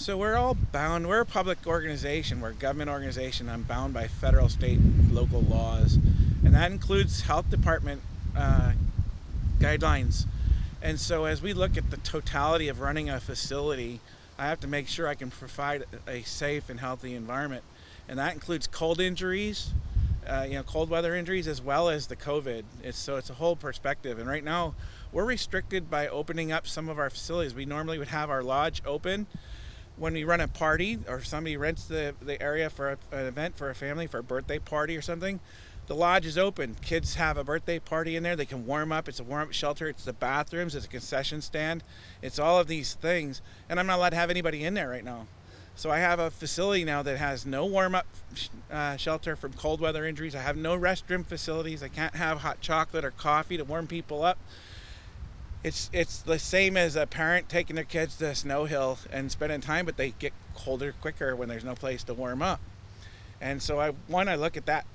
So we're all bound. We're a public organization. We're a government organization. I'm bound by federal, state, local laws, and that includes health department guidelines. And so as we look at the totality of running a facility, I have to make sure I can provide a safe and healthy environment, and that includes cold injuries, cold weather injuries, as well as the COVID. It's a whole perspective. And right now, we're restricted by opening up some of our facilities. We normally would have our lodge open when we run a party or somebody rents the area for an event for a family, for a birthday party or something. The lodge is open. Kids have a birthday party in there. They can warm up. It's a warm-up shelter. It's the bathrooms. It's a concession stand. It's all of these things. And I'm not allowed to have anybody in there right now. So I have a facility now that has no warm-up shelter from cold weather injuries. I have no restroom facilities. I can't have hot chocolate or coffee to warm people up. It's the same as a parent taking their kids to a snow hill and spending time, but they get colder quicker when there's no place to warm up. And so I look at that.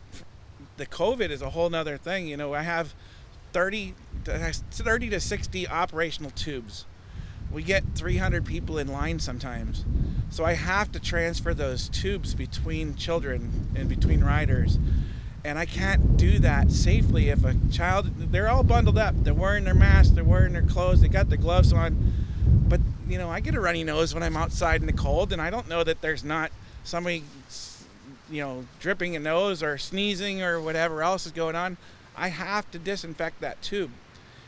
The COVID is a whole nother thing. I have 30 to 60 operational tubes. We get 300 people in line sometimes. So I have to transfer those tubes between children and between riders. And I can't do that safely if a child, they're all bundled up. They're wearing their masks, they're wearing their clothes, they got their gloves on. But, I get a runny nose when I'm outside in the cold, and I don't know that there's not somebody dripping a nose or sneezing or whatever else is going on. I have to disinfect that tube.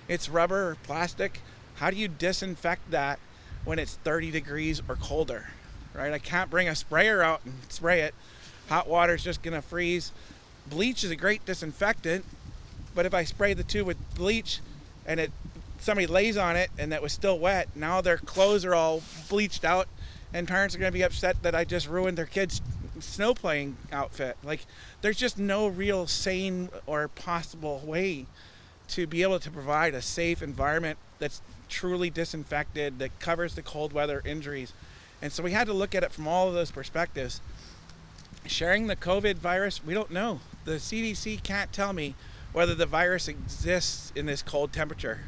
It's rubber or plastic. How do you disinfect that when it's 30 degrees or colder, right? I can't bring a sprayer out and spray it. Hot water's just gonna freeze. Bleach is a great disinfectant, but if I spray the tube with bleach and somebody lays on it and that was still wet, now their clothes are all bleached out, and parents are gonna be upset that I just ruined their kids' snow playing outfit. Like, there's just no real sane or possible way to be able to provide a safe environment that's truly disinfected, that covers the cold weather injuries. And so we had to look at it from all of those perspectives. Sharing the COVID virus, we don't know. The CDC can't tell me whether the virus exists in this cold temperature.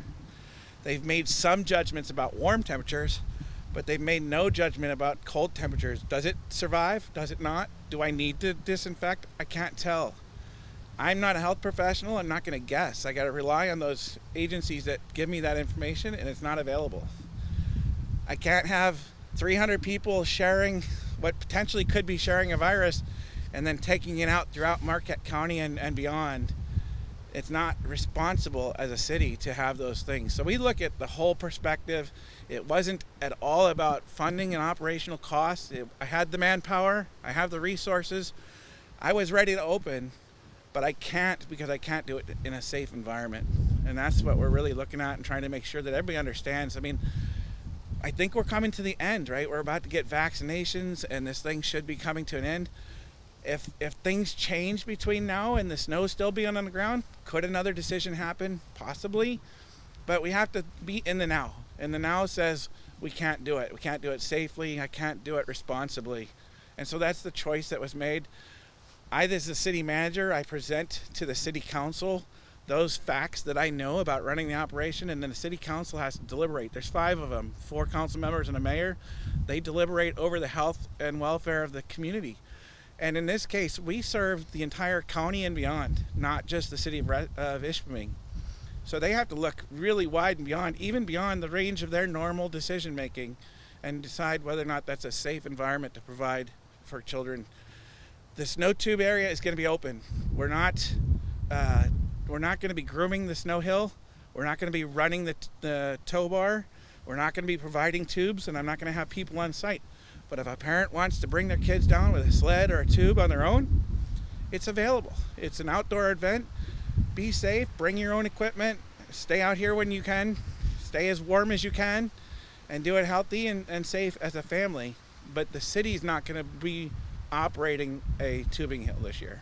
They've made some judgments about warm temperatures, but they've made no judgment about cold temperatures. Does it survive? Does it not? Do I need to disinfect? I can't tell. I'm not a health professional. I'm not going to guess. I got to rely on those agencies that give me that information, and it's not available. I can't have 300 people sharing what potentially could be sharing a virus and then taking it out throughout Marquette County and beyond. It's not responsible as a city to have those things. So we look at the whole perspective. It wasn't at all about funding and operational costs. I had the manpower. I have the resources. I was ready to open, but I can't, because I can't do it in a safe environment. And that's what we're really looking at and trying to make sure that everybody understands. I think we're coming to the end, right? We're about to get vaccinations, and this thing should be coming to an end. If things change between now and the snow still being on the ground, could another decision happen? Possibly. But we have to be in the now. And the now says we can't do it. We can't do it safely. I can't do it responsibly. And so that's the choice that was made. As the city manager, I present to the city council those facts that I know about running the operation, and then the city council has to deliberate. There's 5 of them, 4 council members and a mayor. They deliberate over the health and welfare of the community. And in this case, we serve the entire county and beyond, not just the city of Ishpeming. So they have to look really wide and beyond, even beyond the range of their normal decision making, and decide whether or not that's a safe environment to provide for children. The snow tube area is going to be open. We're not going to be grooming the snow hill. We're not going to be running the tow bar. We're not going to be providing tubes, and I'm not going to have people on site. But if a parent wants to bring their kids down with a sled or a tube on their own, it's available. It's an outdoor event. Be safe, bring your own equipment, stay out here when you can, stay as warm as you can, and do it healthy and safe as a family. But the city's not going to be operating a tubing hill this year.